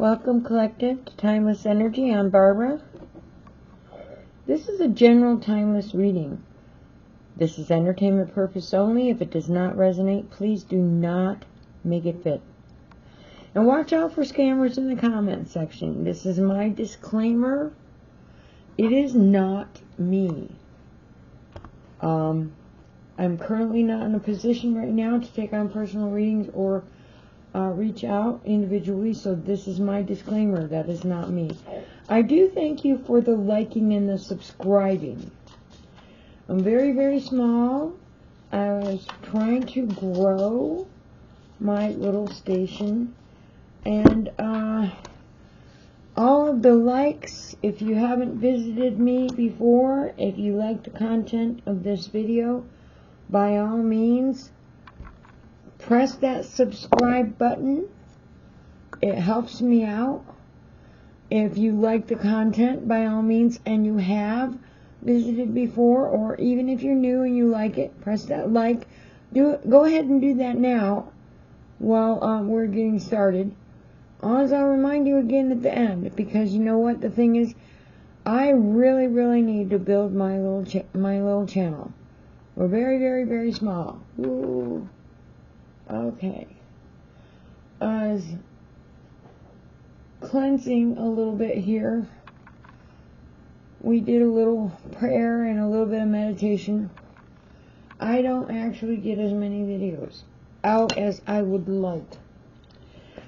Welcome, Collective, to Timeless Energy. I'm Barbara. This is a general timeless reading. This is entertainment purpose only. If it does not resonate, please do not make it fit. And watch out for scammers in the comment section. This is my disclaimer. It is not me. I'm currently not in a position right now to take on personal readings or reach out individually, so this is my disclaimer. That is not me. I do thank you for the liking and the subscribing. I'm very, very small. I was trying to grow my little station, and all of the likes, if you haven't visited me before, if you like the content of this video, by all means, press that subscribe button. It helps me out. If you like the content, by all means, and you have visited before, or even if you're new and you like it, press that like. Go ahead and do that now while we're getting started. I'll remind you again at the end, because you know what the thing is, I really, really need to build my little channel. We're very, very, very small. Ooh. Okay. Cleansing a little bit here. We did a little prayer and a little bit of meditation. I don't actually get as many videos out as I would like.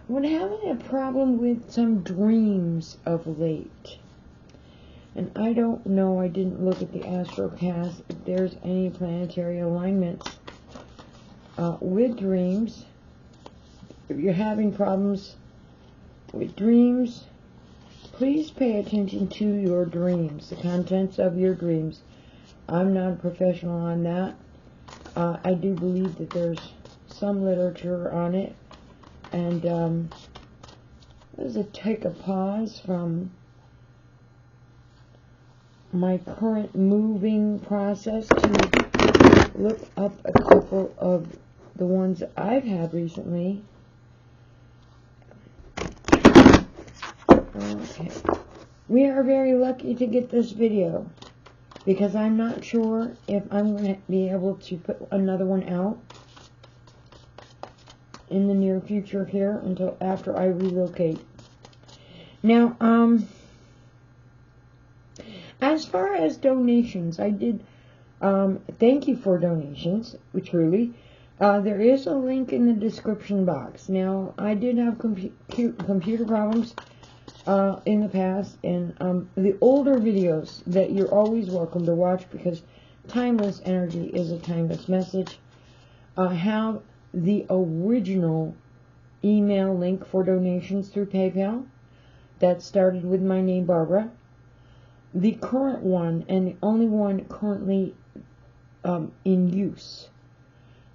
I'm having a problem with some dreams of late. And I don't know, I didn't look at the Astrocast, if there's any planetary alignments with dreams. If you're having problems with dreams, please pay attention to your dreams, the contents of your dreams. I'm not a professional on that. I do believe that there's some literature on it. And let's take a pause from my current moving process to look up a couple of the ones that I've had recently. Okay. We are very lucky to get this video, because I'm not sure if I'm going to be able to put another one out in the near future here until after I relocate. Now, as far as donations, I did thank you for donations, truly. There is a link in the description box. Now, I did have computer problems in the past, and the older videos that you're always welcome to watch, because Timeless Energy is a timeless message, have the original email link for donations through PayPal that started with my name, Barbara. The current one, and the only one currently in use,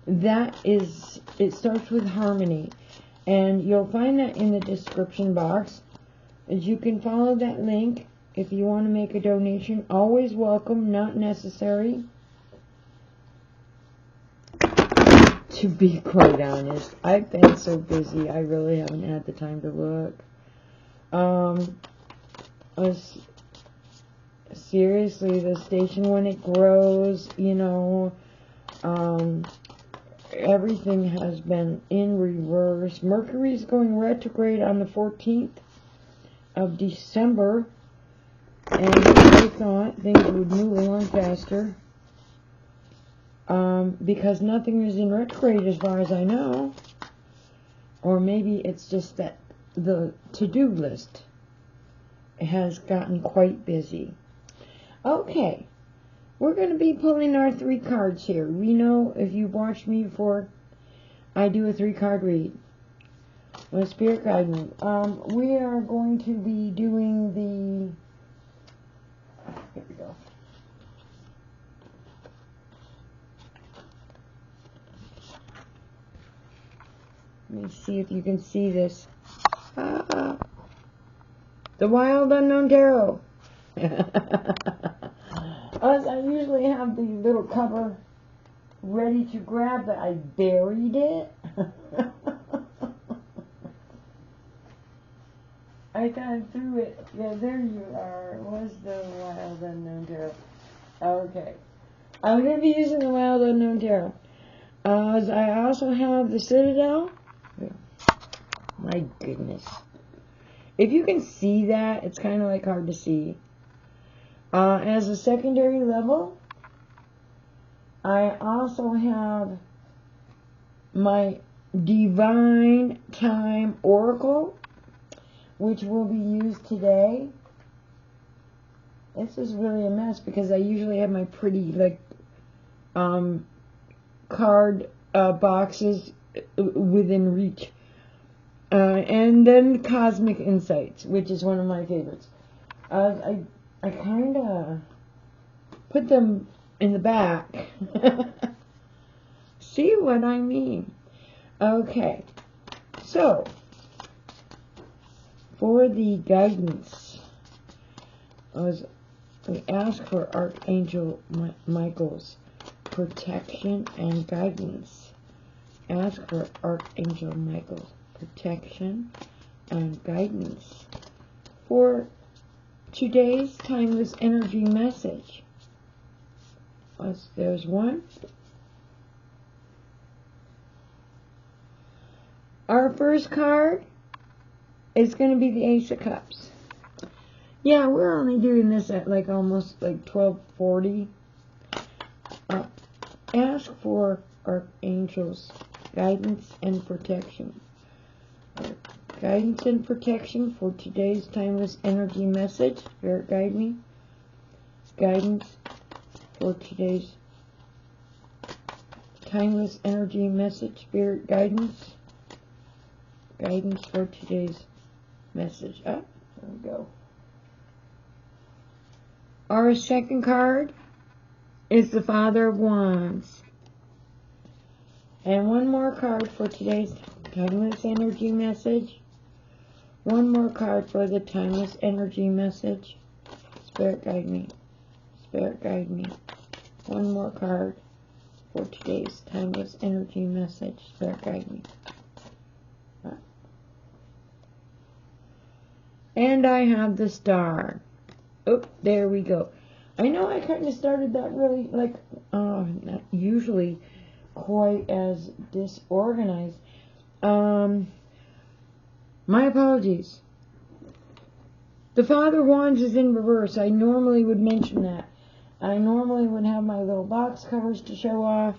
that is, it starts with Harmony, and you'll find that in the description box. As you can follow that link if you want to make a donation. Always welcome, not necessary. To be quite honest, I've been so busy, I really haven't had the time to look. Seriously, the station, when it grows, you know, everything has been in reverse. Mercury's going retrograde on the 14th of December, and I thought things would move along faster, because nothing is in retrograde as far as I know. Or maybe it's just that the to-do list has gotten quite busy. Okay, we're going to be pulling our 3 cards here. We know, if you've watched me before, I do a 3-card read with Spirit Guidance. We are going to be doing the... Here we go. Let me see if you can see this. The Wild Unknown Tarot. I usually have the little cover ready to grab, but I buried it. I thought I threw it. Yeah, there you are. Was the Wild Unknown Tarot. Okay. I'm going to be using the Wild Unknown Tarot. I also have the Citadel. My goodness. If you can see that, it's kind of like hard to see. As a secondary level, I also have my Divine Time Oracle, which will be used today. This is really a mess because I usually have my pretty, like, card boxes within reach. And then Cosmic Insights, which is one of my favorites. I kind of put them in the back. See what I mean? Okay. So, for the guidance, we ask for Archangel Michael's protection and guidance. Ask for Archangel Michael's protection and guidance for today's timeless energy message. There's one. Our first card is going to be the Ace of Cups. Yeah, we're only doing this at like almost like 12:40. Ask for Archangel's guidance and protection. Guidance and protection for today's timeless energy message. Spirit, guide me. Guidance for today's timeless energy message. Spirit, guidance. Guidance for today's message. There we go. Our second card is the Father of Wands. And one more card for today's timeless energy message. One more card for the timeless energy message. Spirit, guide me. Spirit, guide me. One more card for today's timeless energy message. Spirit, guide me. And I have the Star. Oh, there we go. I know I kind of started that really, like, not usually quite as disorganized. My apologies. The Father of Wands is in reverse. I normally would mention that. I normally would have my little box covers to show off.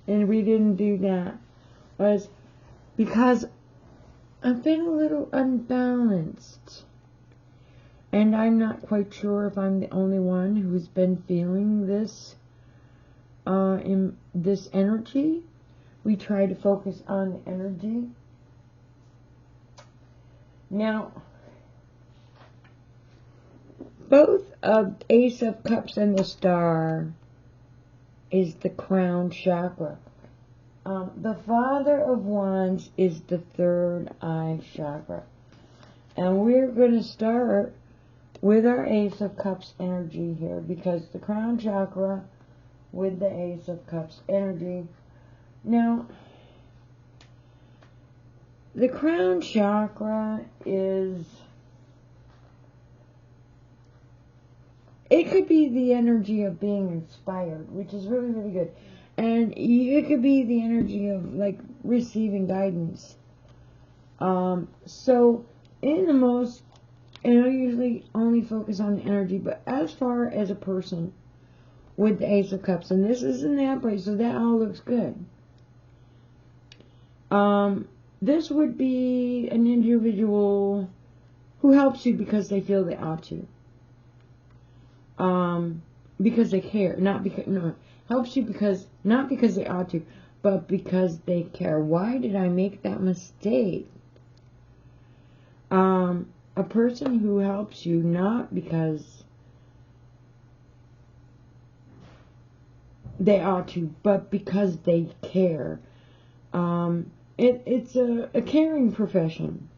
And we didn't do that. Was because I've been a little unbalanced. And I'm not quite sure if I'm the only one who's been feeling this, in this energy. We try to focus on the energy. Now, both of Ace of Cups and the Star is the crown chakra. The Father of Wands is the third eye chakra. And we're going to start with our Ace of Cups energy here, because the crown chakra with the Ace of Cups energy. Now, the crown chakra is, it could be the energy of being inspired, which is really, really good. And it could be the energy of, like, receiving guidance. So, in the most, and I usually only focus on the energy, but as far as a person with the Ace of Cups, and this is in that place, so that all looks good. This would be an individual who helps you because they feel they ought to. Because they care, not because, no, helps you because, not because they ought to, but because they care. Why did I make that mistake? A person who helps you not because they ought to, but because they care. It's a caring profession.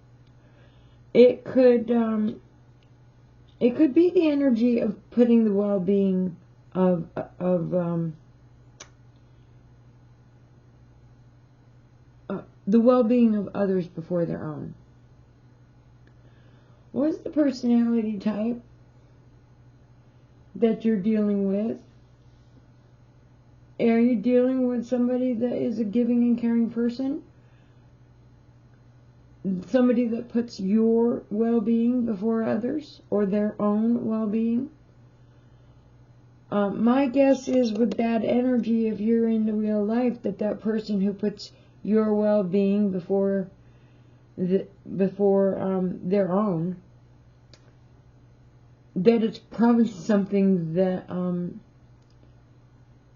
It could be the energy of putting the well-being of the well-being of others before their own. What's the personality type that you're dealing with? Are you dealing with somebody that is a giving and caring person? Somebody that puts your well-being before others, or their own well-being? My guess is with that energy, if you're in the real life, that person who puts your well-being before their own, that it's probably something that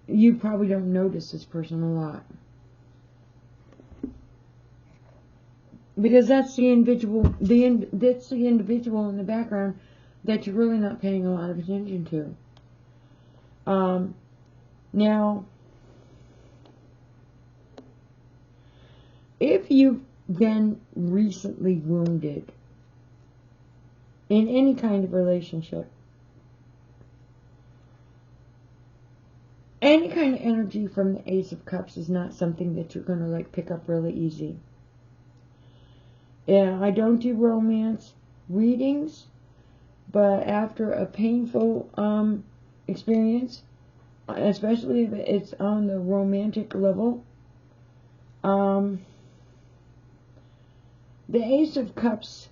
you probably don't notice this person a lot. Because that's the individual, that's the individual in the background that you're really not paying a lot of attention to. Now, if you've been recently wounded in any kind of relationship, any kind of energy from the Ace of Cups is not something that you're going to like pick up really easy. Yeah, I don't do romance readings, but after a painful experience, especially if it's on the romantic level, the Ace of Cups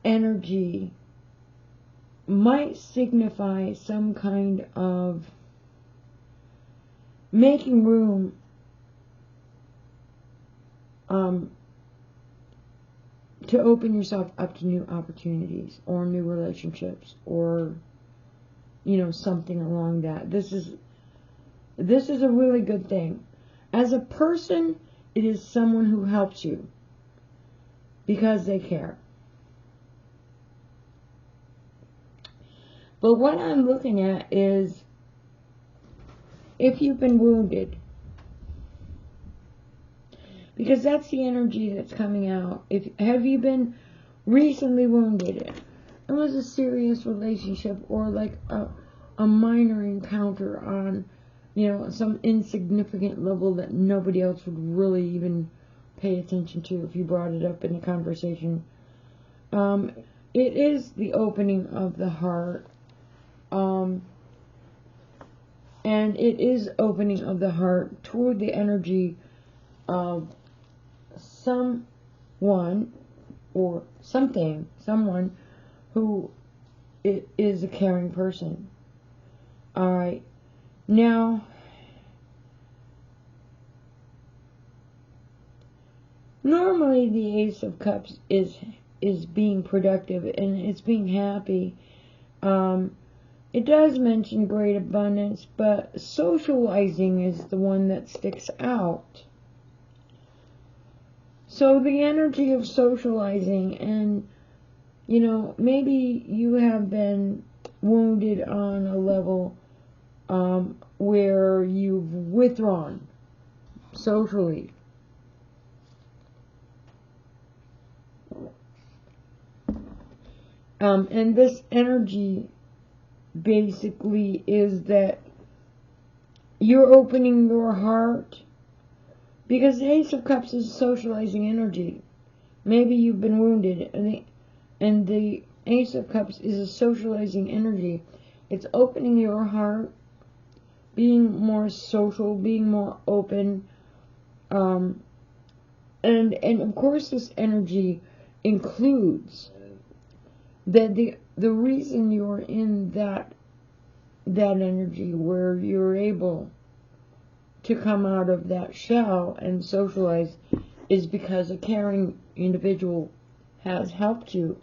energy might signify some kind of making room to open yourself up to new opportunities or new relationships, or something along that. This is a really good thing. As a person, it is someone who helps you because they care. But what I'm looking at is, if you've been wounded, because that's the energy that's coming out. Have you been recently wounded? It was a serious relationship, or like a minor encounter on, some insignificant level that nobody else would really even pay attention to if you brought it up in a conversation. It is the opening of the heart. And it is opening of the heart toward the energy of someone or something, someone who is a caring person. Alright, now, normally the Ace of Cups is being productive and it's being happy. It does mention great abundance, but socializing is the one that sticks out. So the energy of socializing, and maybe you have been wounded on a level where you've withdrawn socially. And this energy basically is that you're opening your heart, because the Ace of Cups is socializing energy. Maybe you've been wounded, and the Ace of Cups is a socializing energy. It's opening your heart, being more social, being more open, and of course this energy includes that the reason you're in that energy where you're able to come out of that shell and socialize is because a caring individual has helped you.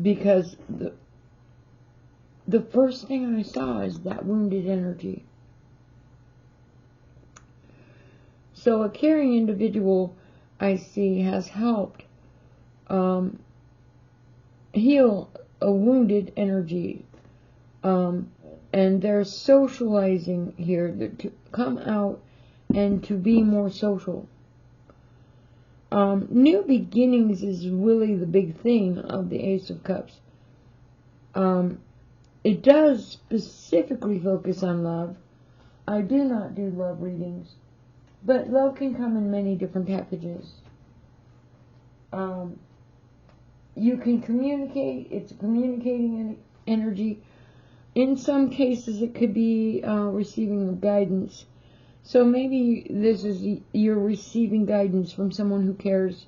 Because the first thing I saw is that wounded energy. So a caring individual, I see, has helped heal a wounded energy. And they're socializing here to come out and to be more social. New beginnings is really the big thing of the Ace of Cups. It does specifically focus on love. I do not do love readings, but love can come in many different packages. You can communicate. It's a communicating energy. In some cases, it could be receiving guidance. So maybe this is you're receiving guidance from someone who cares,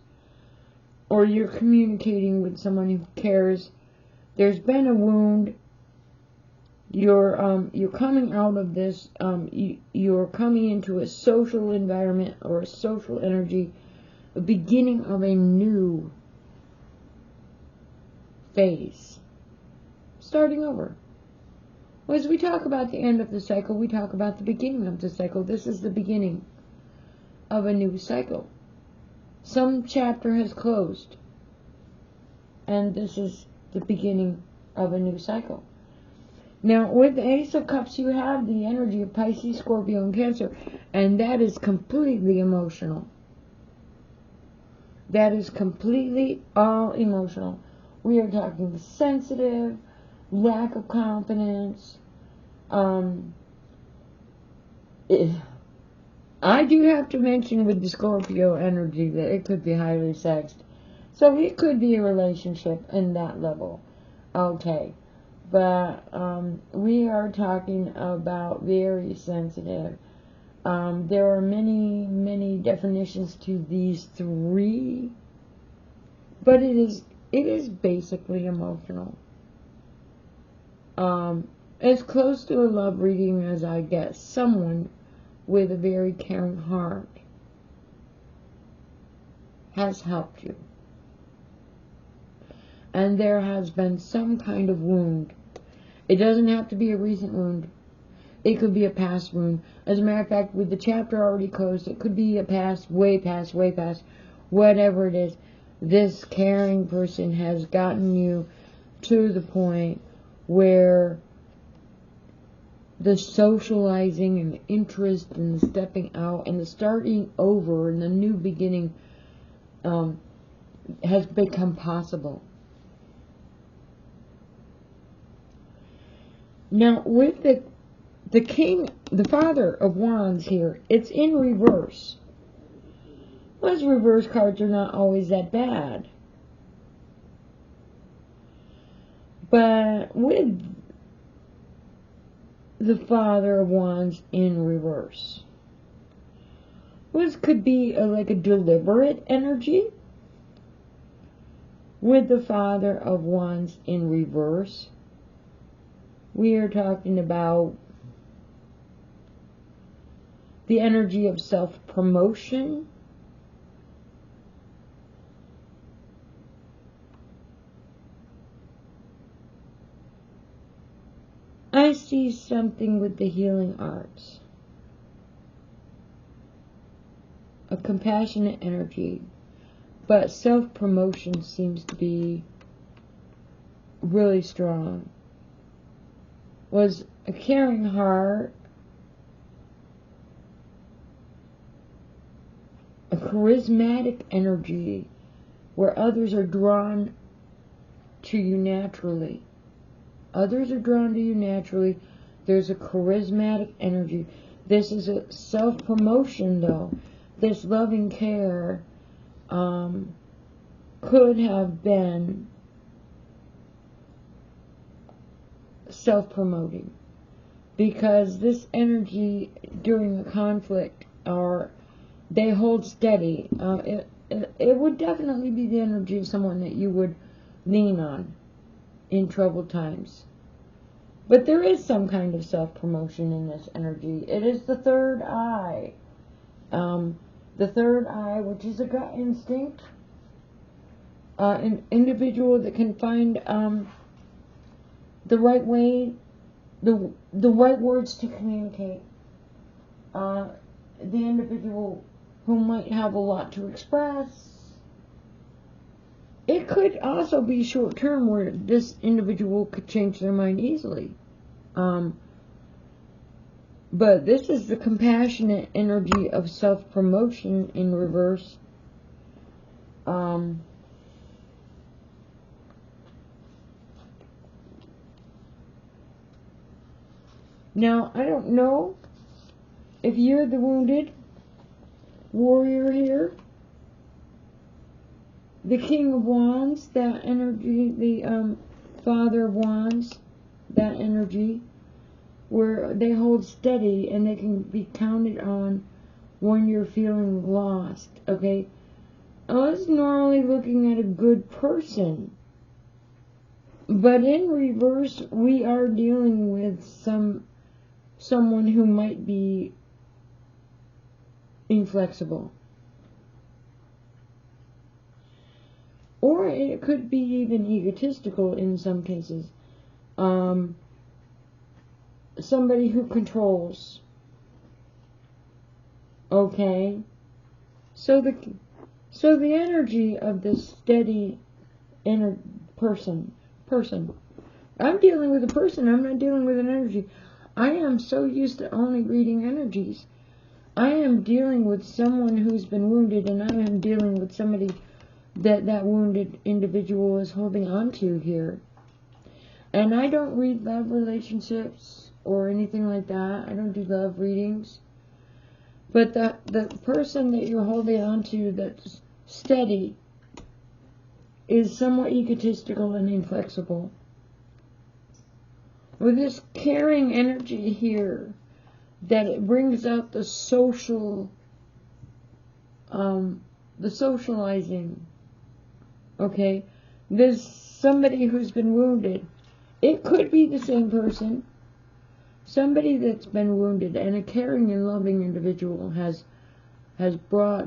or you're communicating with someone who cares. There's been a wound. You're coming out of this. You're coming into a social environment or a social energy, a beginning of a new phase, starting over. As we talk about the end of the cycle, we talk about the beginning of the cycle. This is the beginning of a new cycle. Some chapter has closed, and this is the beginning of a new cycle. Now, with the Ace of Cups, you have the energy of Pisces, Scorpio, and Cancer, and that is completely emotional. That is completely all emotional. We are talking sensitive, lack of confidence. I do have to mention with the Scorpio energy that it could be highly sexed. So it could be a relationship in that level. Okay. But we are talking about very sensitive. There are many, many definitions to these three. But it is basically emotional. As close to a love reading as I get. Someone with a very caring heart has helped you. And there has been some kind of wound. It doesn't have to be a recent wound. It could be a past wound. As a matter of fact, with the chapter already closed, it could be a past, way past, whatever it is. This caring person has gotten you to the point where the socializing and the interest and the stepping out and the starting over and the new beginning has become possible. Now, with the King, the Father of Wands here, it's in reverse. Those reverse cards are not always that bad. But with the Father of Wands in reverse, this could be like a deliberate energy. With the Father of Wands in reverse, we are talking about the energy of self-promotion. I see something with the healing arts. A compassionate energy. But self-promotion seems to be really strong. Was a caring heart, a charismatic energy where others are drawn to you naturally. Others are drawn to you naturally. There's a charismatic energy. This is a self-promotion, though. This loving care could have been self-promoting, because this energy during the conflict, or they hold steady. It would definitely be the energy of someone that you would lean on in troubled times. But there is some kind of self-promotion in this energy. It is the third eye. The third eye, which is a gut instinct. An individual that can find the right way, the right words to communicate. The individual who might have a lot to express. It could also be short term where this individual could change their mind easily. But this is the compassionate energy of self-promotion in reverse. Now, I don't know if you're the wounded warrior here, the King of Wands, that energy, the Father of Wands, that energy, where they hold steady and they can be counted on when you're feeling lost, okay? Us normally looking at a good person, but in reverse, we are dealing with someone who might be inflexible. Or it could be even egotistical in some cases. Somebody who controls. Okay? So the energy of this steady inner person. I'm dealing with a person, I'm not dealing with an energy. I am so used to only reading energies. I am dealing with someone who's been wounded, and I am dealing with somebody that wounded individual is holding on to here. And I don't read love relationships or anything like that. I don't do love readings. But the person that you're holding on to that's steady is somewhat egotistical and inflexible. With this caring energy here, that it brings out the social, the socializing. Okay, there's somebody who's been wounded. It could be the same person. Somebody that's been wounded, and a caring and loving individual has brought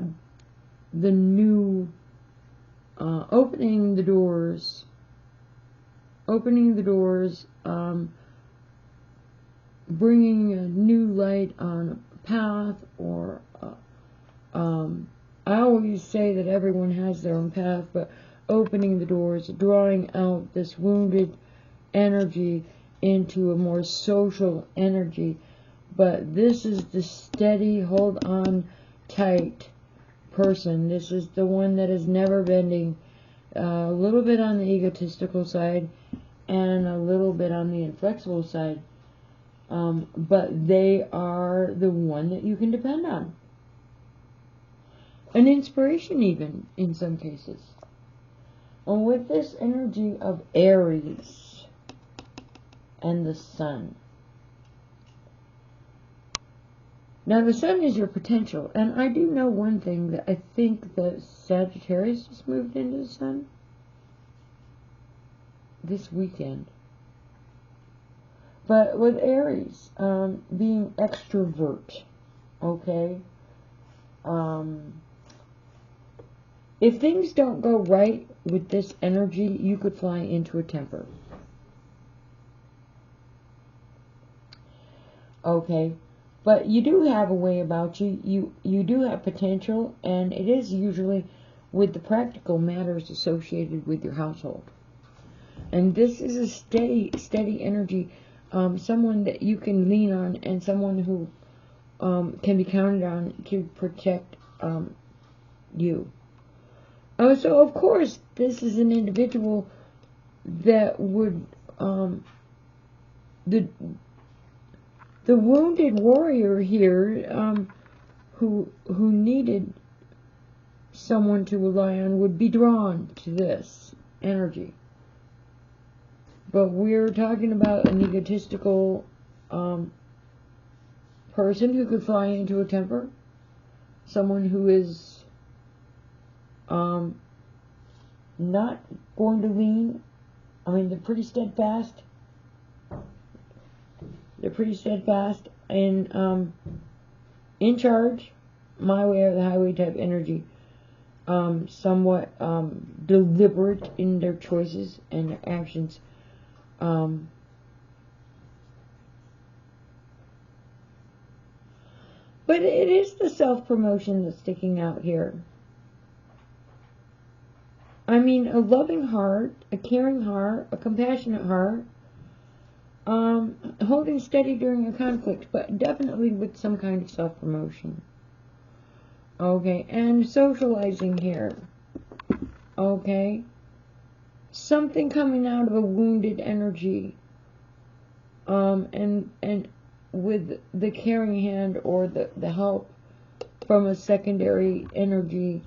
the new, opening the doors, bringing a new light on a path, or I always say that everyone has their own path, but opening the doors, drawing out this wounded energy into a more social energy. But this is the steady, hold on tight person. This is the one that is never bending, a little bit on the egotistical side and a little bit on the inflexible side. But they are the one that you can depend on. An inspiration even, in some cases. And with this energy of Aries and the Sun. Now the Sun is your potential, and I do know one thing, that I think that Sagittarius just moved into the Sun this weekend. But with Aries, being extrovert, okay? If things don't go right with this energy, you could fly into a temper. Okay? But you do have a way about you. You do have potential, and it is usually with the practical matters associated with your household. And this is a steady energy. Someone that you can lean on, and someone who can be counted on to protect you. So of course, this is an individual that would the wounded warrior here, who needed someone to rely on, would be drawn to this energy. But we're talking about an egotistical person who could fly into a temper. Someone who is not going to lean. I mean, they're pretty steadfast. They're pretty steadfast and in charge, my way or the highway type energy. Somewhat deliberate in their choices and their actions. But it is the self-promotion that's sticking out here. I mean, a loving heart, a caring heart, a compassionate heart, holding steady during a conflict, but definitely with some kind of self-promotion. Okay, and socializing here. Okay, something coming out of a wounded energy. And with the caring hand or the help from a secondary energy,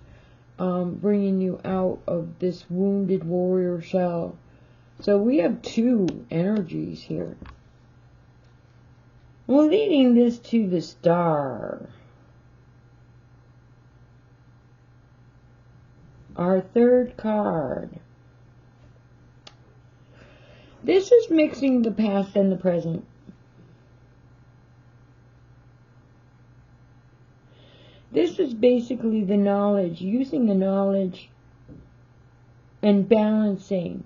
bringing you out of this wounded warrior shell. So we have two energies here. Well, leading this to the star. Our third card. This is mixing the past and the present. This is basically the knowledge, using the knowledge and balancing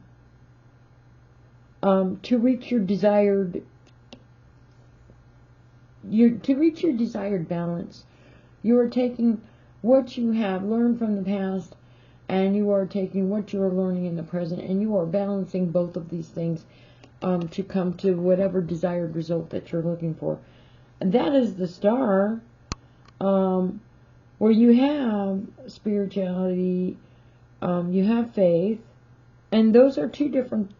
to reach your desired balance. You are taking what you have learned from the past, and you are taking what you are learning in the present, and you are balancing both of these things to come to whatever desired result that you're looking for. And that is the star, where you have spirituality, you have faith, and those are two different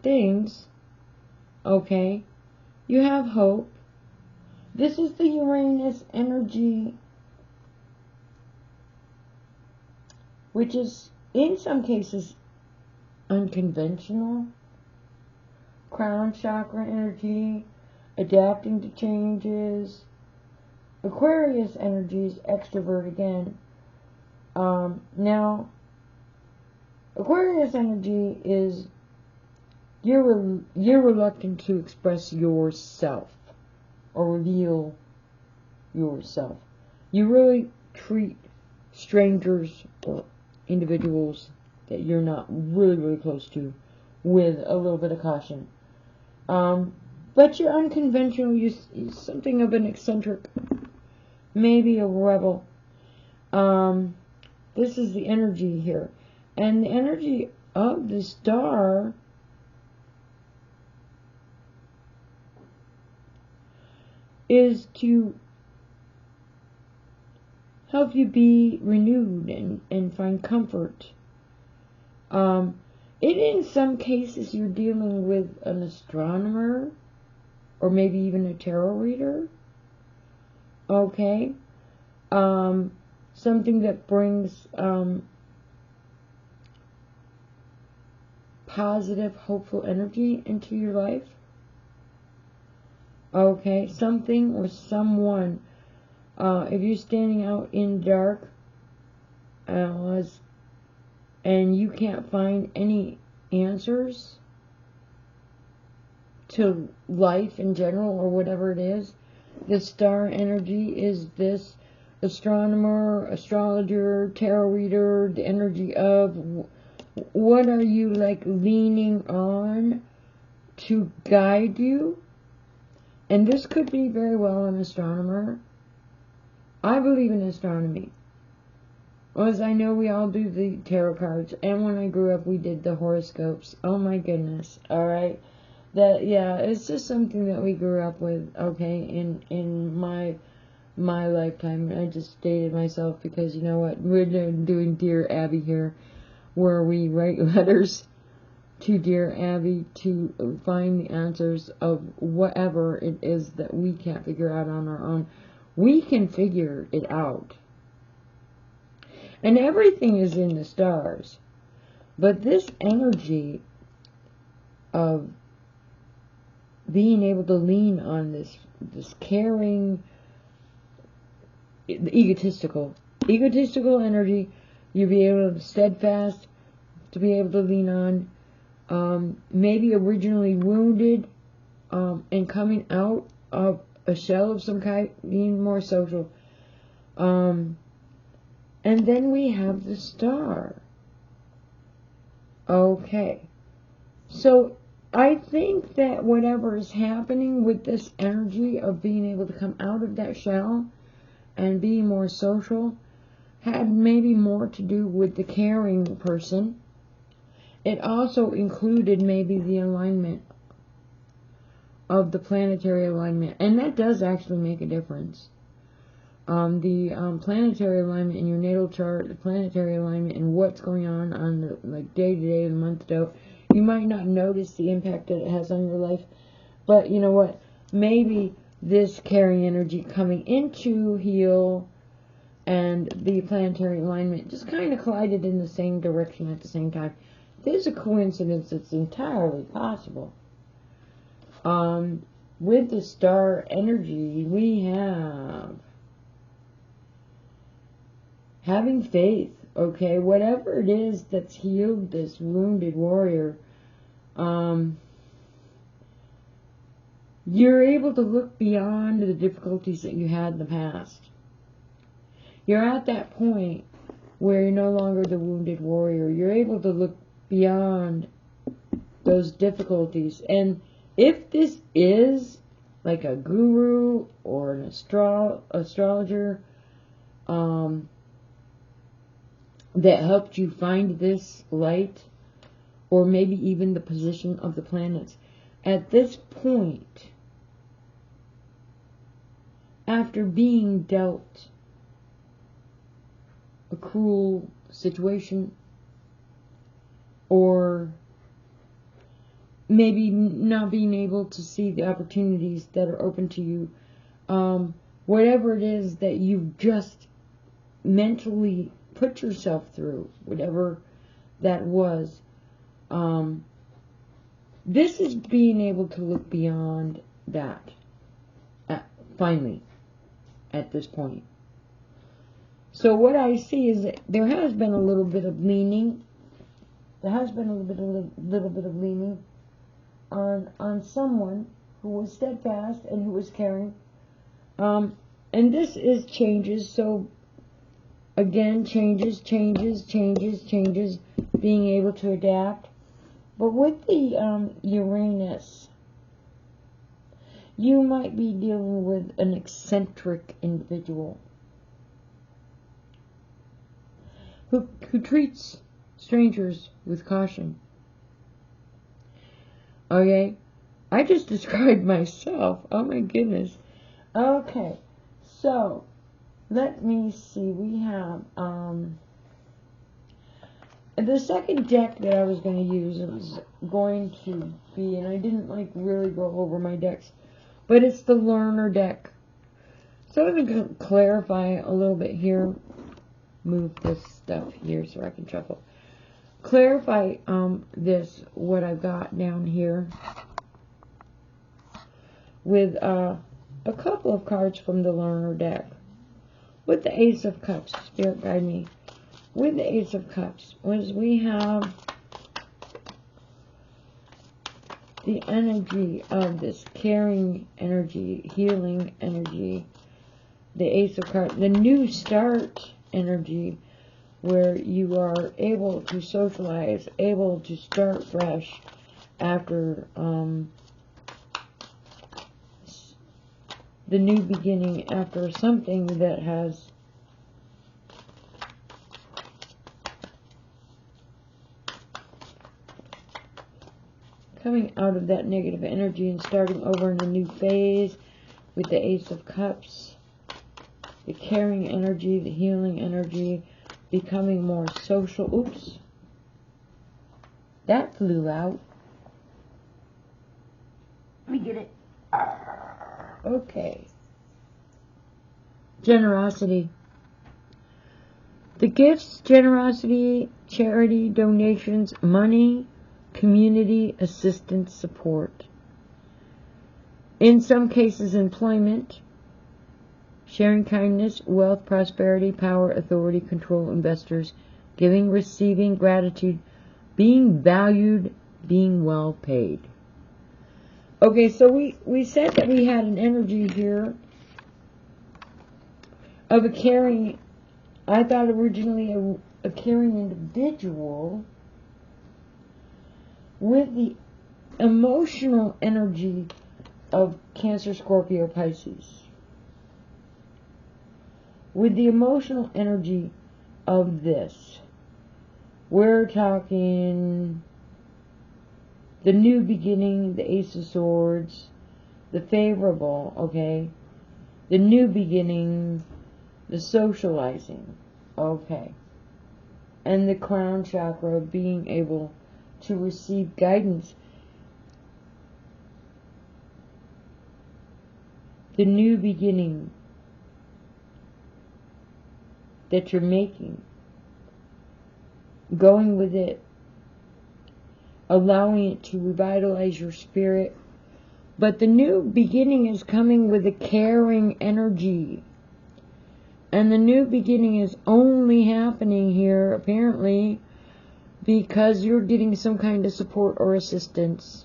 things, okay? You have hope. This is the Uranus energy, which is, in some cases, unconventional. Crown chakra energy, adapting to changes. Aquarius energy is extrovert again. Now, Aquarius energy is you're reluctant to express yourself or reveal yourself. You really treat strangers or individuals that you're not really close to with a little bit of caution. But you're unconventional. You're something of an eccentric, maybe a rebel. This is the energy here. And the energy of the star is to help you be renewed and find comfort. In some cases, you're dealing with an astronomer or maybe even a tarot reader. Okay? Something that brings positive, hopeful energy into your life. Okay? Something or someone. If you're standing out in dark and you can't find any answers to life in general or whatever it is, the star energy is this astronomer, astrologer, tarot reader, the energy of what are you like leaning on to guide you. And this could be very well an astronomer. I believe in astronomy. As I know we all do the tarot cards, and when I grew up we did the horoscopes. Oh my goodness, alright? It's just something that we grew up with, okay, in my lifetime. I just dated myself because, you know what, we're doing Dear Abby here, where we write letters to Dear Abby to find the answers of whatever it is that we can't figure out on our own. We can figure it out. And everything is in the stars. But this energy of being able to lean on this caring, egotistical energy, you'll be able to steadfast, to be able to lean on, maybe originally wounded, and coming out of a shell of some kind, being more social. And then we have the star. Okay. So I think that whatever is happening with this energy of being able to come out of that shell and be more social had maybe more to do with the caring person. It also included maybe the alignment of the planetary alignment. And that does actually make a difference. The planetary alignment in your natal chart, the planetary alignment and what's going on the day to day, the month to day, you might not notice the impact that it has on your life, but you know what? maybe this caring energy coming into heal and the planetary alignment just kind of collided in the same direction at the same time. There's a coincidence that's entirely possible. With the star energy, we have having faith, okay? Whatever it is that's healed this wounded warrior, you're able to look beyond the difficulties that you had in the past. You're at that point where you're no longer the wounded warrior. You're able to look beyond those difficulties. And if this is like a guru or an astrologer that helped you find this light, or maybe even the position of the planets, at this point, after being dealt a cruel situation, or maybe not being able to see the opportunities that are open to you, whatever it is that you've just mentally put yourself through, whatever that was, this is being able to look beyond that, finally, at this point. So what I see is that there has been a little bit of leaning. There has been a little bit of leaning on someone who was steadfast and who was caring. And this is changes. So again, changes, being able to adapt. But with the Uranus, you might be dealing with an eccentric individual who treats strangers with caution. Okay? I just described myself. Oh my goodness. Okay. So, let me see. We have, the second deck that I was going to use, it was going to be, and I didn't really go over my decks, but it's the Learner deck. So I'm going to clarify a little bit here. Move this stuff here so I can shuffle. Clarify what I've got down here with a couple of cards from the Learner deck. With the Ace of Cups, Spirit guide me. With the Ace of Cups, we have the energy of this caring energy, healing energy. The Ace of Cups, the new start energy, where you are able to socialize, able to start fresh after the new beginning, after something that has coming out of that negative energy and starting over in a new phase with the Ace of Cups, the caring energy, the healing energy, becoming more social. Oops. That flew out. Let me get it. Okay. Generosity. The gifts, generosity, charity, donations, money, community, assistance, support. In some cases, employment, sharing kindness, wealth, prosperity, power, authority, control, investors, giving, receiving, gratitude, being valued, being well paid. Okay, so we said that we had an energy here of a caring, I thought originally a caring individual with the emotional energy of Cancer, Scorpio, Pisces. With the emotional energy of this, we're talking the new beginning, the Ace of Swords, the favorable, okay, the new beginning, the socializing, okay, and the crown chakra, being able to receive guidance. the new beginning that you're making, going with it, allowing it to revitalize your spirit. But the new beginning is coming with a caring energy. And the new beginning is only happening here, apparently, because you're getting some kind of support or assistance.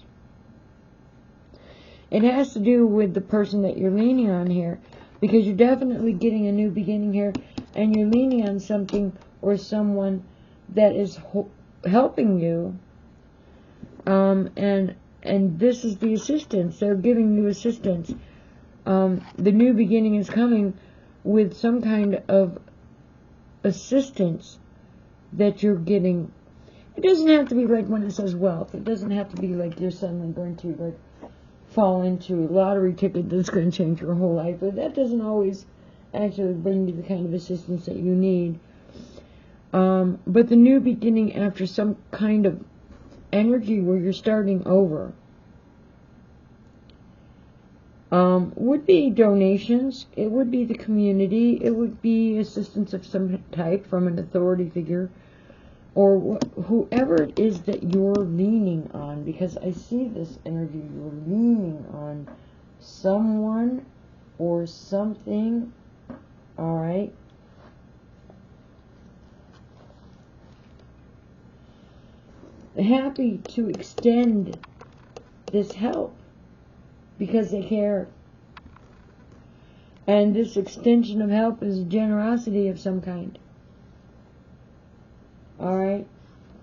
It has to do with the person that you're leaning on here, because you're definitely getting a new beginning here, and you're leaning on something or someone that is helping you, and this is the assistance. They're giving you assistance. The new beginning is coming with some kind of assistance that you're getting. It doesn't have to be like when it says wealth. It doesn't have to be like you're suddenly going to like fall into a lottery ticket that's going to change your whole life. But that doesn't always actually bring you the kind of assistance that you need. But the new beginning after some kind of energy where you're starting over would be donations. It would be the community. It would be assistance of some type from an authority figure, or whoever it is that you're leaning on, because I see this energy. You're leaning on someone or something. All right. Happy to extend this help because they care. And this extension of help is generosity of some kind. Alright?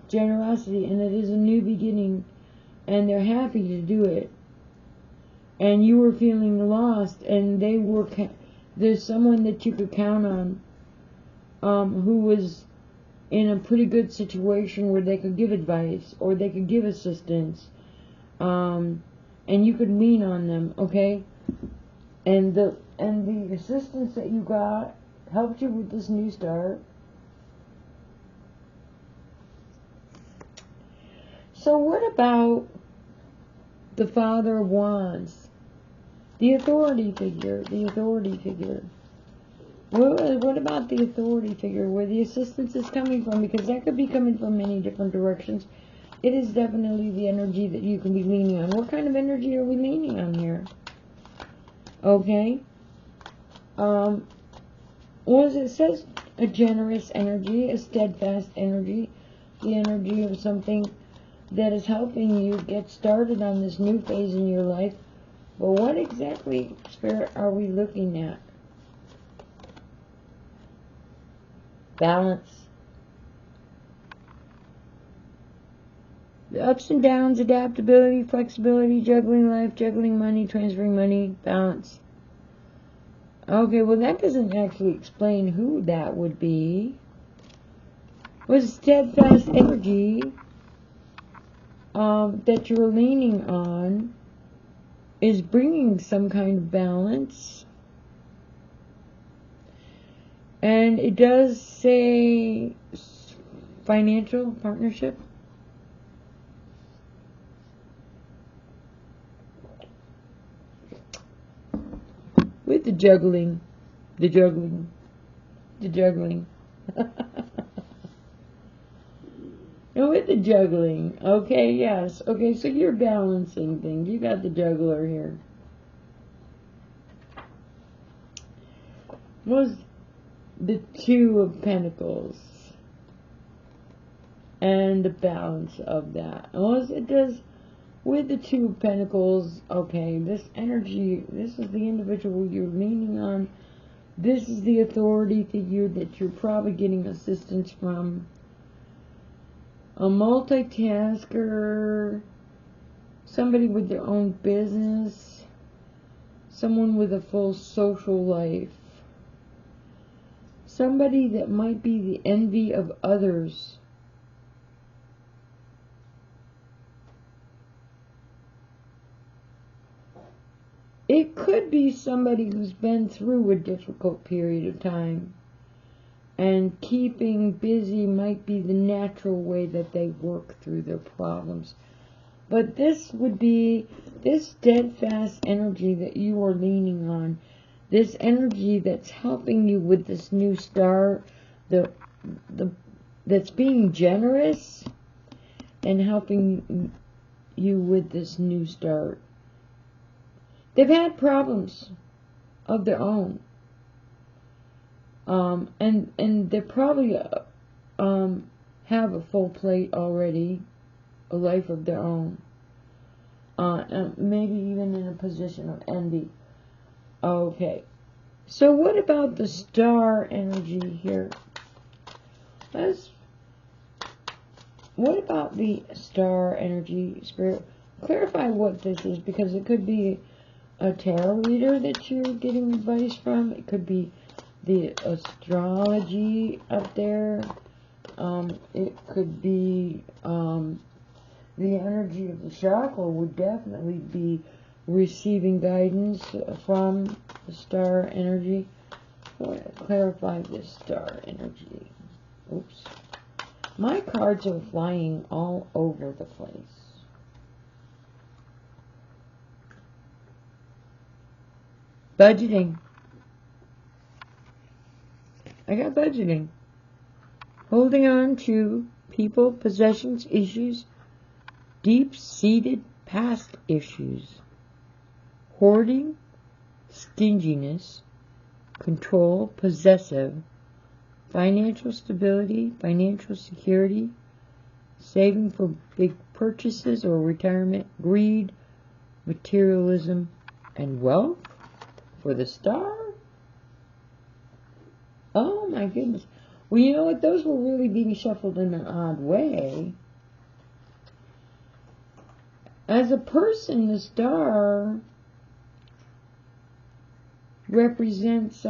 Generosity, and it is a new beginning, and they're happy to do it. And you were feeling lost, and they were, there's someone that you could count on, who was in a pretty good situation where they could give advice, or they could give assistance, and you could lean on them, okay? And the assistance that you got helped you with this new start. So what about the Father of Wands? The authority figure, What about the authority figure, where the assistance is coming from? Because that could be coming from many different directions. It is definitely the energy that you can be leaning on. What kind of energy are we leaning on here? Okay. Well, it says a generous energy, a steadfast energy, the energy of something that is helping you get started on this new phase in your life. But what exactly, Spirit, are we looking at? Balance. The ups and downs, adaptability, flexibility, juggling life, juggling money, transferring money, balance. Okay, well that doesn't actually explain who that would be. With steadfast energy that you're leaning on is bringing some kind of balance. And it does say financial partnership. With the juggling. And with the juggling, okay, yes. Okay, so you're balancing things. You got the juggler here. Was the Two of Pentacles and the balance of that. Was it does with the Two of Pentacles, okay, this energy, this is the individual you're leaning on. This is the authority figure that you're probably getting assistance from. A multitasker, somebody with their own business, someone with a full social life, somebody that might be the envy of others. It could be somebody who's been through a difficult period of time, and keeping busy might be the natural way that they work through their problems. But this would be this steadfast energy that you are leaning on, this energy that's helping you with this new start, the that's being generous and helping you with this new start. They've had problems of their own, and they probably have a full plate already, a life of their own, maybe even in a position of envy. Okay, so what about the star energy here? What about the star energy, Spirit? Clarify what this is, because it could be a tarot reader that you're getting advice from. It could be the astrology up there. It could be the energy of the chakra would definitely be receiving guidance from the star energy. I want to clarify this star energy. Oops. My cards are flying all over the place. Budgeting. I got budgeting. Holding on to people, possessions, issues, deep-seated past issues. Hoarding, stinginess, control, possessive, financial stability, financial security, saving for big purchases or retirement, greed, materialism, and wealth for the star. Oh my goodness. Well, you know what? Those were really being shuffled in an odd way. As a person, the star represents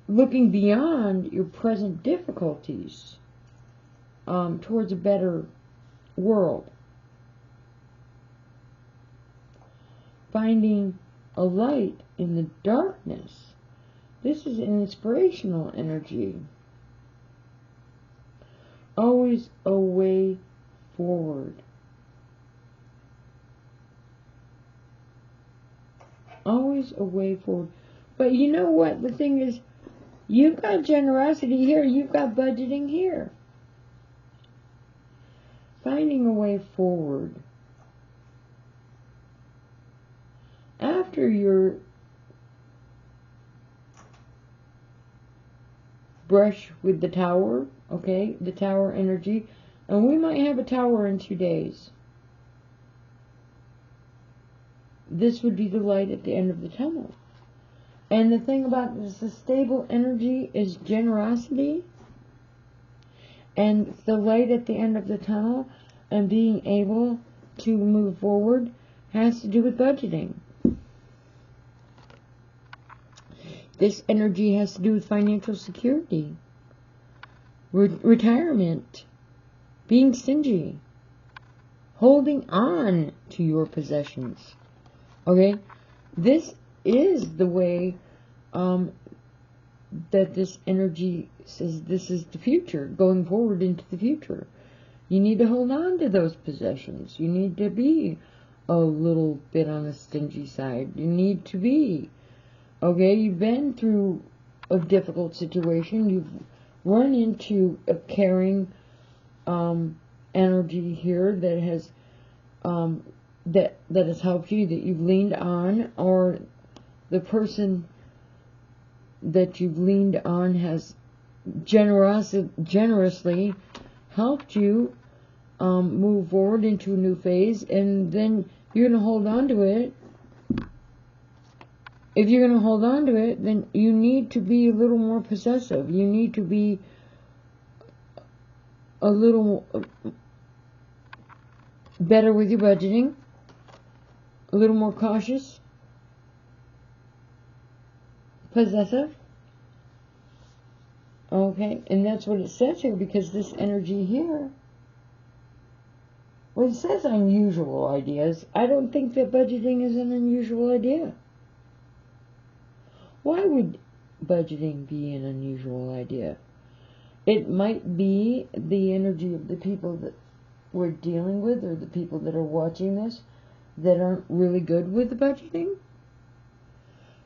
looking beyond your present difficulties towards a better world. Finding a light in the darkness. This is an inspirational energy. Always a way forward. Always a way forward. But you know what? The thing is, you've got generosity here. You've got budgeting here. Finding a way forward. After your brush with the tower, okay, the tower energy, and we might have a tower in 2 days. This would be the light at the end of the tunnel. And the thing about this, the stable energy is generosity, and the light at the end of the tunnel and being able to move forward has to do with budgeting. This energy has to do with financial security, retirement, being stingy, holding on to your possessions. Okay? This is the way that this energy says this is the future, going forward into the future. You need to hold on to those possessions. You need to be a little bit on the stingy side. You need to be. Okay, you've been through a difficult situation. You've run into a caring energy here that has that has helped you, that you've leaned on, or the person that you've leaned on has generously helped you move forward into a new phase, and then you're going to hold on to it. If you're going to hold on to it, then you need to be a little more possessive. You need to be a little better with your budgeting, a little more cautious, possessive. Okay, and that's what it says here, because this energy here, well, it says unusual ideas. I don't think that budgeting is an unusual idea. Why would budgeting be an unusual idea? It might be the energy of the people that we're dealing with, or the people that are watching this, that aren't really good with the budgeting.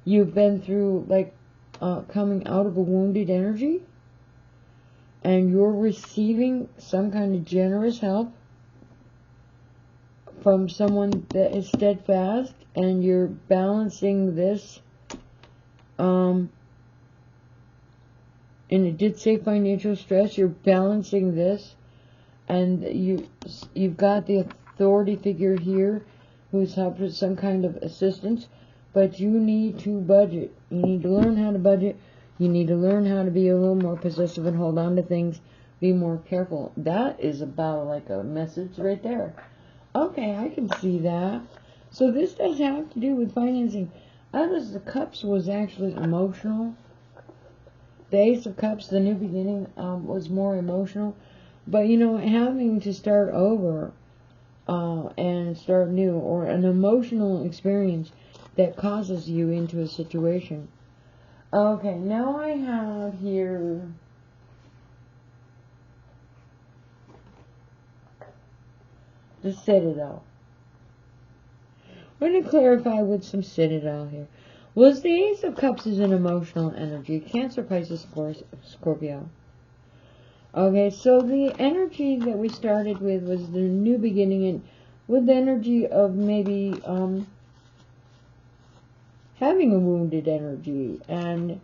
You've been through, like, coming out of a wounded energy, and you're receiving some kind of generous help from someone that is steadfast, and you're balancing this, and it did say financial stress, you're balancing this, and you've got the authority figure here who's helped with some kind of assistance, but you need to budget. You need to learn how to budget. You need to learn how to be a little more possessive and hold on to things. Be more careful. That is about like a message right there. Okay, I can see that. So this does have to do with financing. Atlas of Cups was actually emotional. The Ace of Cups, the new beginning, was more emotional. But, you know, having to start over and start new, or an emotional experience that causes you into a situation. Okay, now I have here the Citadel. We're going to clarify with some Citadel here. Was the Ace of Cups is an emotional energy. Cancer, Pisces, Scorpio. Okay, so the energy that we started with was the new beginning, and with the energy of maybe having a wounded energy and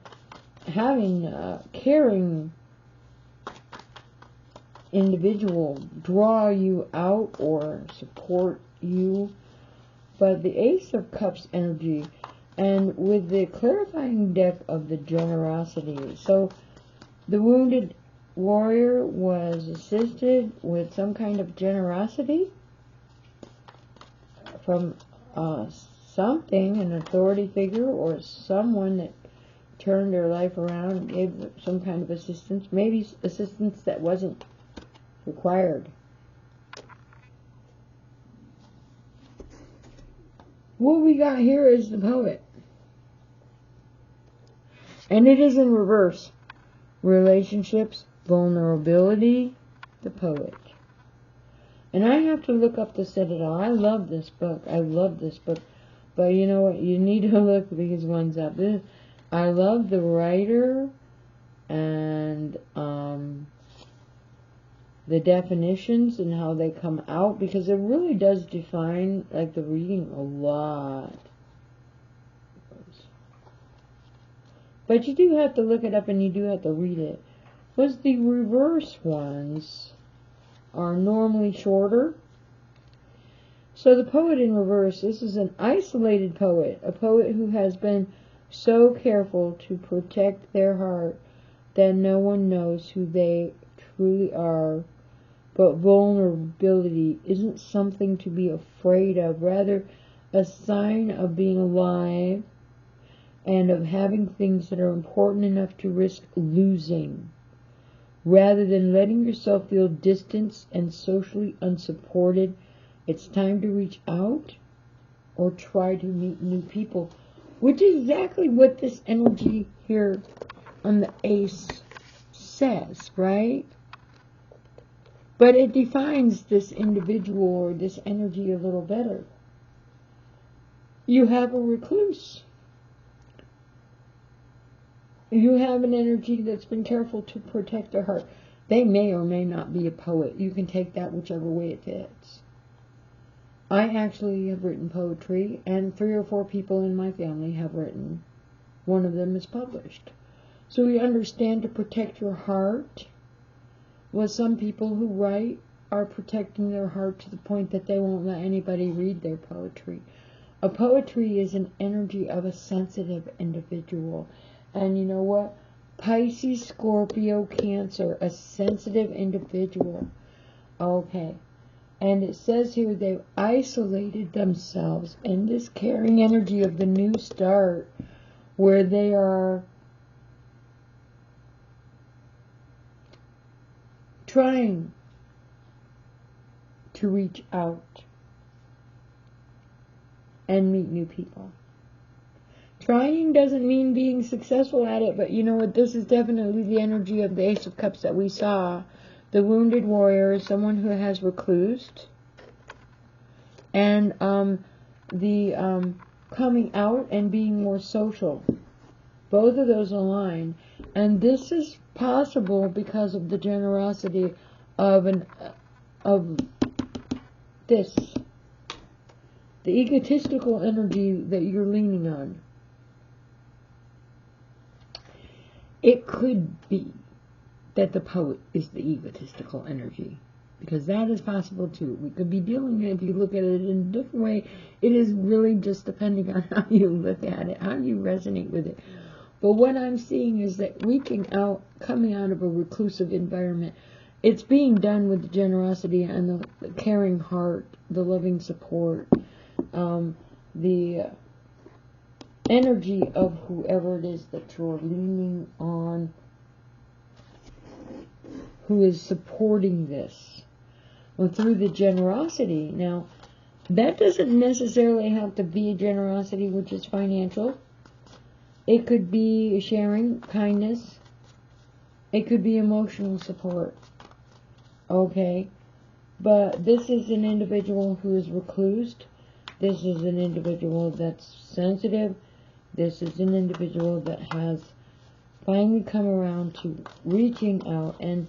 having a caring individual draw you out or support you. But the Ace of Cups energy, and with the clarifying deck of the generosity, so the wounded warrior was assisted with some kind of generosity from something, an authority figure, or someone that turned their life around and gave some kind of assistance, maybe assistance that wasn't required. What we got here is the Poet, and it is in reverse. Relationships, vulnerability, the Poet. And I have to look up the Citadel. I love this book. I love this book. But you know what? You need to look these ones up. I love the writer and the definitions and how they come out, because it really does define, like, the reading a lot. But you do have to look it up, and you do have to read it. Was the reverse ones are normally shorter. So the Poet in reverse, this is an isolated poet, a poet who has been so careful to protect their heart that no one knows who they truly are. But vulnerability isn't something to be afraid of, rather a sign of being alive and of having things that are important enough to risk losing. Rather than letting yourself feel distanced and socially unsupported, it's time to reach out or try to meet new people, which is exactly what this energy here on the Ace says, right? But it defines this individual or this energy a little better. You have a recluse. You have an energy that's been careful to protect their heart. They may or may not be a poet. You can take that whichever way it fits. I actually have written poetry, and 3 or 4 people in my family have written. One of them is published. So we understand to protect your heart. Well, some people who write are protecting their heart to the point that they won't let anybody read their poetry. A poetry is an energy of a sensitive individual. And you know what? Pisces, Scorpio, Cancer, a sensitive individual. Okay. And it says here they've isolated themselves in this caring energy of the new start, where they are trying to reach out and meet new people. Trying doesn't mean being successful at it, but you know what? This is definitely the energy of the Ace of Cups that we saw. The wounded warrior, someone who has reclused, and the coming out and being more social. Both of those align, and this is possible because of the generosity of this, the egotistical energy that you're leaning on. It could be that the poet is the egotistical energy, because that is possible too. We could be dealing with it if you look at it in a different way. It is really just depending on how you look at it, how you resonate with it. But what I'm seeing is that coming out of a reclusive environment, it's being done with the generosity and the caring heart, the loving support, the energy of whoever it is that you're leaning on, who is supporting this. Well, through the generosity. Now, that doesn't necessarily have to be a generosity which is financial. It could be sharing, kindness. It could be emotional support. Okay? But this is an individual who is reclused. This is an individual that's sensitive. This is an individual that has finally come around to reaching out. And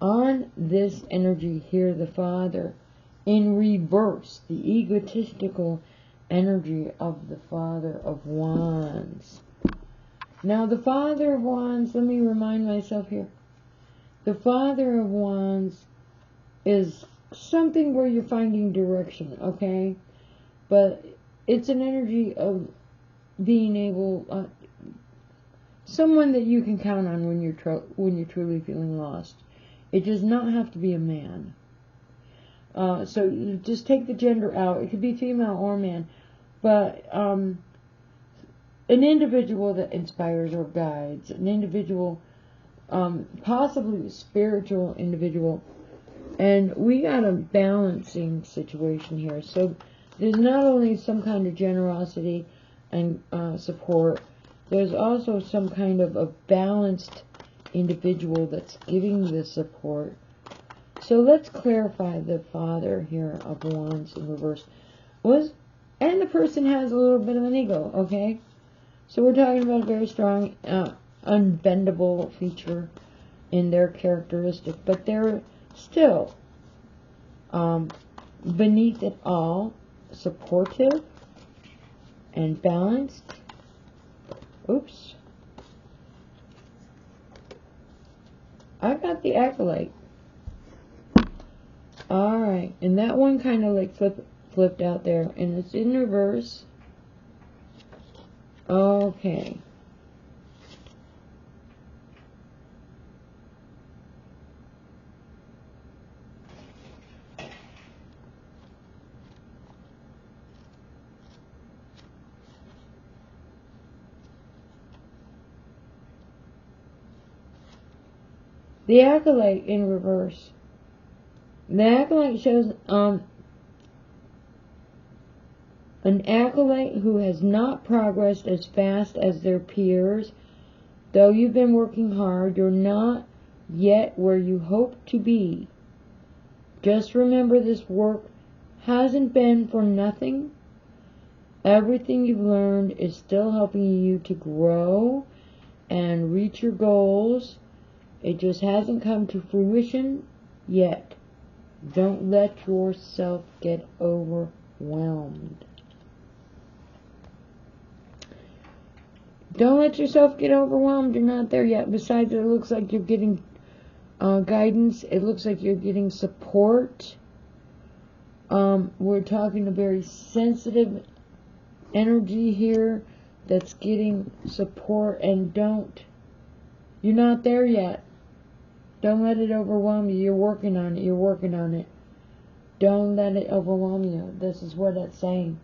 on this energy here, the Father, in reverse, the egotistical energy of the Father of Wands. Now, the Father of Wands, let me remind myself here. The Father of Wands is something where you're finding direction, okay? But it's an energy of being able, someone that you can count on when you're truly feeling lost. It does not have to be a man. So you just take the gender out. It could be female or man. But an individual that inspires or guides, an individual, possibly a spiritual individual. And we got a balancing situation here. So there's not only some kind of generosity and support, there's also some kind of a balanced individual that's giving the support. So let's clarify the Father here of Wands in reverse. And the person has a little bit of an ego, okay? So we're talking about a very strong, unbendable feature in their characteristic, but they're still, beneath it all, supportive and balanced. Oops. I got the Acolyte. Alright, and that one kind of like flipped out there, and it's in reverse. Okay. The Acolyte in reverse. The Acolyte shows an Acolyte who has not progressed as fast as their peers. Though you've been working hard, you're not yet where you hope to be. Just remember, this work hasn't been for nothing. Everything you've learned is still helping you to grow and reach your goals. It just hasn't come to fruition yet. Don't let yourself get overwhelmed. Don't let yourself get overwhelmed. You're not there yet. Besides, it looks like you're getting guidance. It looks like you're getting support. We're talking a very sensitive energy here that's getting support. And you're not there yet. Don't let it overwhelm you. You're working on it. You're working on it. Don't let it overwhelm you. This is what it's saying.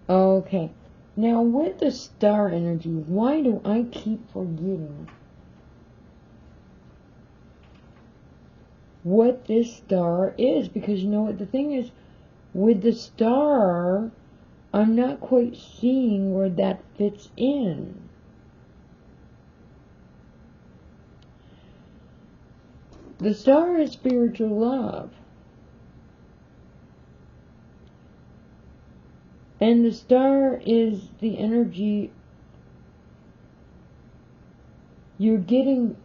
Okay. Now, with the star energy, why do I keep forgetting what this star is? Because you know what the thing is, with the star, I'm not quite seeing where that fits in. The star is spiritual love. And the star is the energy you're getting.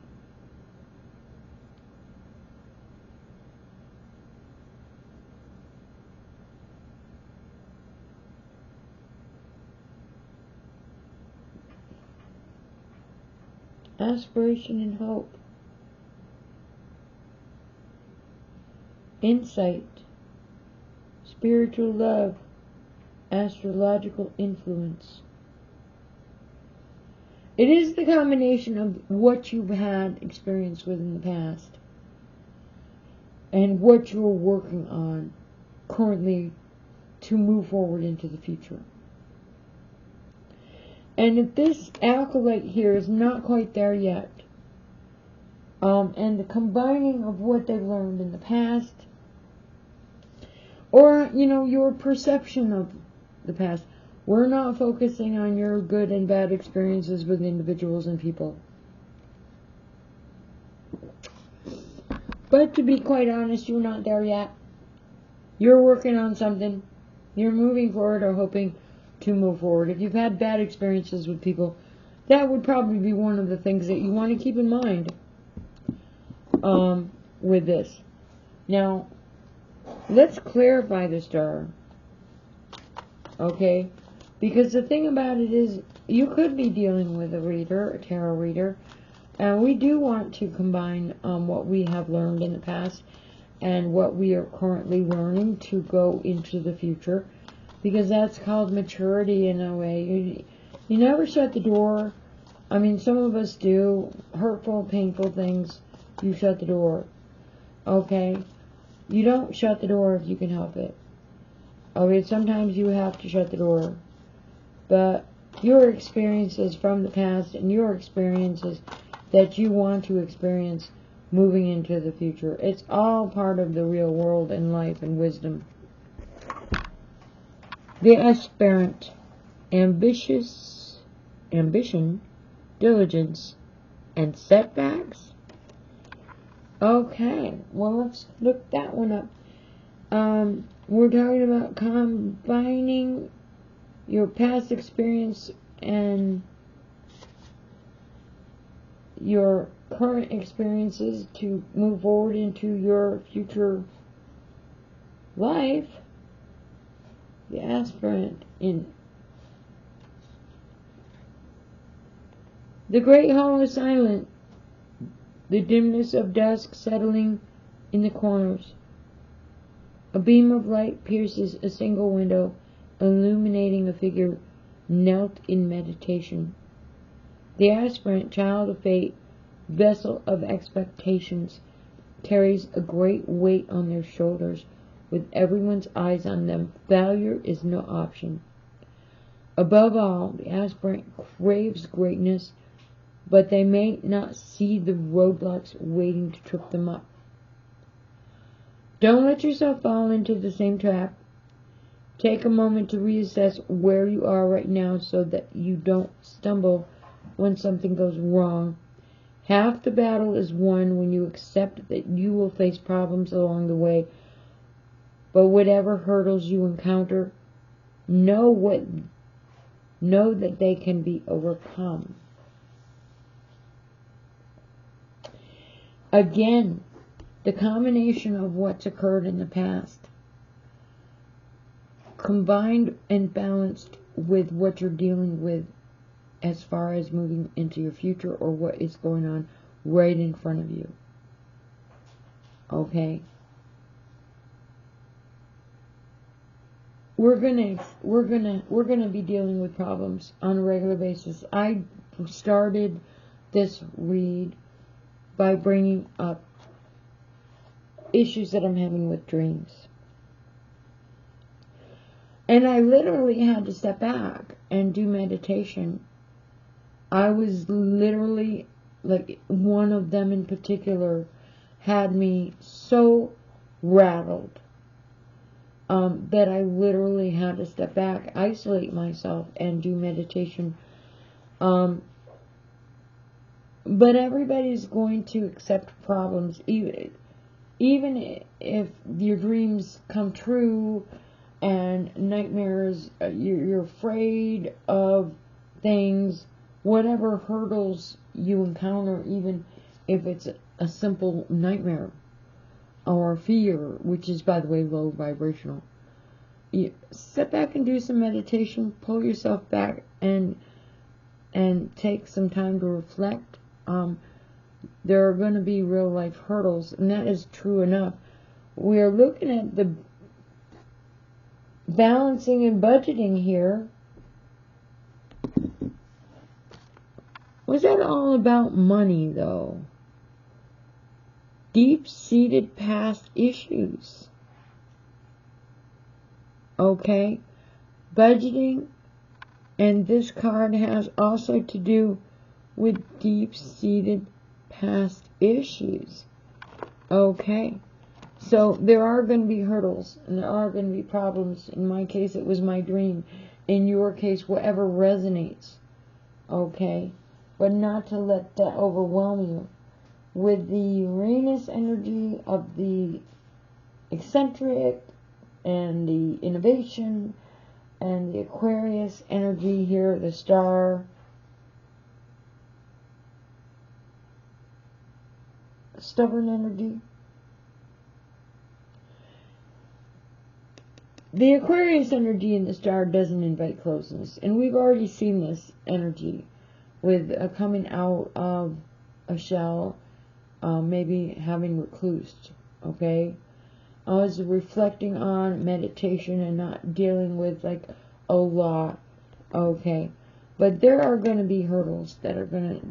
Aspiration and hope. Insight. Spiritual love. Astrological influence. It is the combination of what you've had experience with in the past and what you're working on currently to move forward into the future. And if this acolyte here is not quite there yet, and the combining of what they've learned in the past, or, your perception of the past. We're not focusing on your good and bad experiences with individuals and people. But to be quite honest, you're not there yet. You're working on something. You're moving forward or hoping to move forward. If you've had bad experiences with people, that would probably be one of the things that you want to keep in mind with this. Now, let's clarify the star. Okay? Because the thing about it is, you could be dealing with a reader, a tarot reader, and we do want to combine what we have learned in the past and what we are currently learning to go into the future, because that's called maturity in a way. You never shut the door. I mean, some of us do. Hurtful, painful things, you shut the door. Okay? You don't shut the door if you can help it. Okay, sometimes you have to shut the door. But your experiences from the past and your experiences that you want to experience moving into the future, it's all part of the real world and life and wisdom. The aspirant. Ambition, diligence, and setbacks. Okay, well, let's look that one up. We're talking about combining your past experience and your current experiences to move forward into your future life. The aspirant in the great hall is silent, the dimness of dusk settling in the corners. A beam of light pierces a single window, illuminating a figure knelt in meditation. The aspirant, child of fate, vessel of expectations, carries a great weight on their shoulders, with everyone's eyes on them. Failure is no option. Above all, the aspirant craves greatness, but they may not see the roadblocks waiting to trip them up. Don't let yourself fall into the same trap. Take a moment to reassess where you are right now so that you don't stumble when something goes wrong. Half the battle is won when you accept that you will face problems along the way, but whatever hurdles you encounter, know that they can be overcome. Again, the combination of what's occurred in the past, combined and balanced with what you're dealing with as far as moving into your future or what is going on right in front of you. Okay? We're gonna be dealing with problems on a regular basis. I started this read by bringing up issues that I'm having with dreams. And I literally had to step back and do meditation. I was literally, like, one of them in particular had me so rattled that I literally had to step back, isolate myself, and do meditation. But everybody's going to accept problems, even if your dreams come true and nightmares, you're afraid of things, whatever hurdles you encounter, even if it's a simple nightmare or fear, which is, by the way, low vibrational. You sit back and do some meditation, pull yourself back, and take some time to reflect. There are going to be real life hurdles, and that is true enough. We are looking at the balancing and budgeting here. Was that all about money, though? Deep-seated past issues. Okay? Budgeting, and this card has also to do with deep-seated past issues. Okay? So there are going to be hurdles, and there are going to be problems. In my case, it was my dream. In your case, whatever resonates. Okay? But not to let that overwhelm you. With the Uranus energy of the eccentric and the innovation and the Aquarius energy here, the star, stubborn energy. The Aquarius energy in the star doesn't invite closeness, and we've already seen this energy with coming out of a shell, maybe having reclused, okay? I was reflecting on meditation and not dealing with like a lot, okay? But there are going to be hurdles that are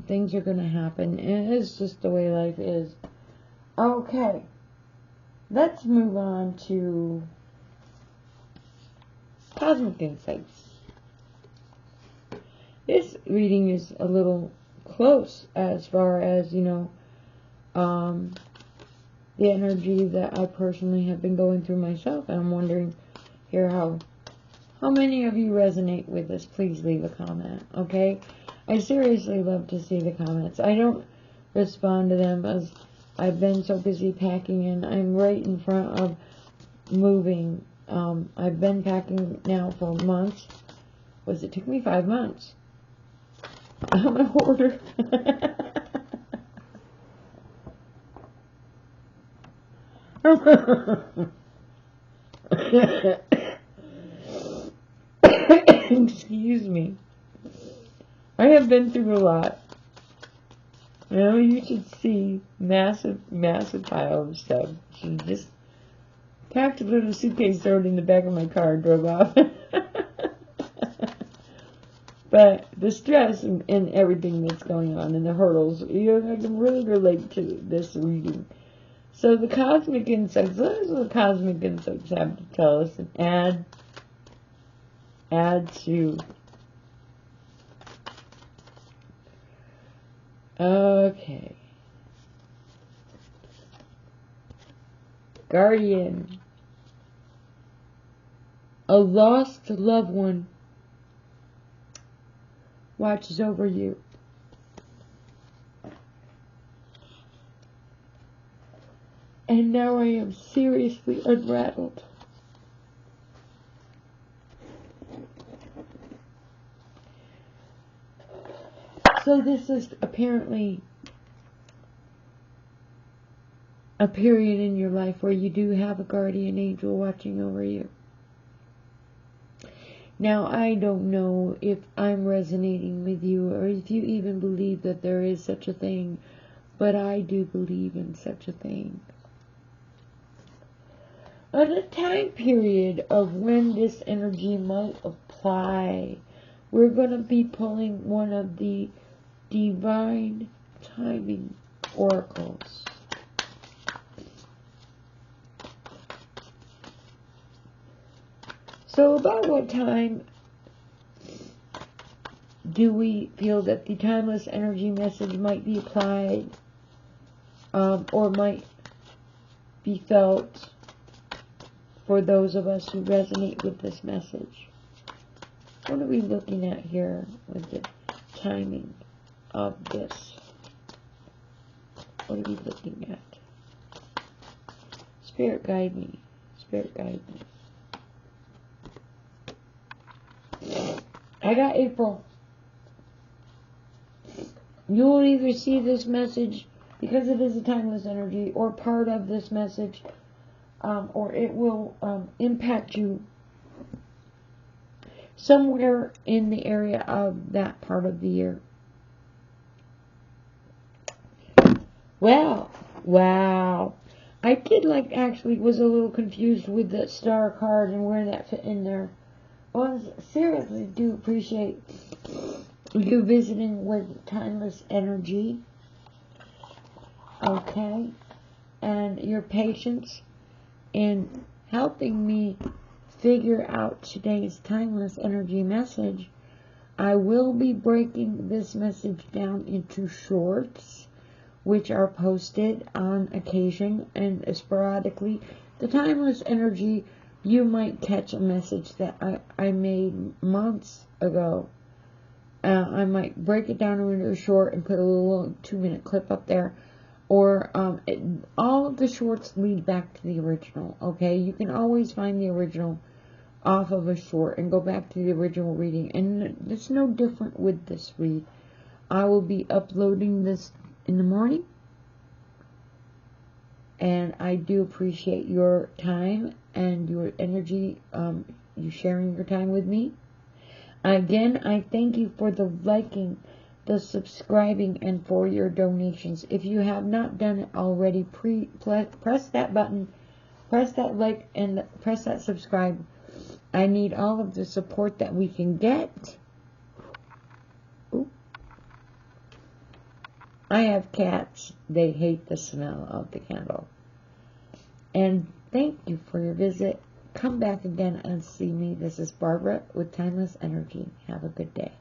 things are going to happen, and it's just the way life is. Okay, let's move on to Cosmic Insights. This reading is a little close as far as, the energy that I personally have been going through myself, and I'm wondering here how many of you resonate with this. Please leave a comment, okay? I seriously love to see the comments. I don't respond to them as I've been so busy packing, and I'm right in front of moving. I've been packing now for months. It took me 5 months. I'm a hoarder. Excuse me. I have been through a lot. You should see massive pile of stuff. She just packed a little suitcase, threw it in the back of my car, and drove off. But the stress and everything that's going on and the hurdles, I can really relate to this reading. So the Cosmic Insights, what does the Cosmic Insights have to tell us and add to? Okay. Guardian. A lost loved one watches over you. And now I am seriously unrattled. So this is apparently a period in your life where you do have a guardian angel watching over you. Now, I don't know if I'm resonating with you or if you even believe that there is such a thing, but I do believe in such a thing. At a time period of when this energy might apply, we're going to be pulling one of the divine timing oracles. So about what time do we feel that the timeless energy message might be applied, or might be felt? for those of us who resonate with this message. What are we looking at here with the timing of this? What are we looking at? Spirit guide me. Spirit guide me. I got April. You will either see this message, because it is a timeless energy, or part of this message, or it will impact you somewhere in the area of that part of the year. Well, wow. I did actually was a little confused with the star card and where that fit in there. Well, seriously do appreciate you visiting with timeless energy. Okay. And your patience in helping me figure out today's timeless energy message. I will be breaking this message down into shorts, which are posted on occasion and sporadically. The timeless energy, you might catch a message that I made months ago. I might break it down into a short and put a little 2-minute clip up there. Or all of the shorts lead back to the original, okay? You can always find the original off of a short and go back to the original reading. And it's no different with this read. I will be uploading this in the morning. And I do appreciate your time and your energy, you sharing your time with me. Again, I thank you for the liking, the subscribing, and for your donations. If you have not done it already, press that button, press that like, and press that subscribe. I need all of the support that we can get. Ooh. I have cats. They hate the smell of the candle. And thank you for your visit. Come back again and see me. This is Barbara with Timeless Energy. Have a good day.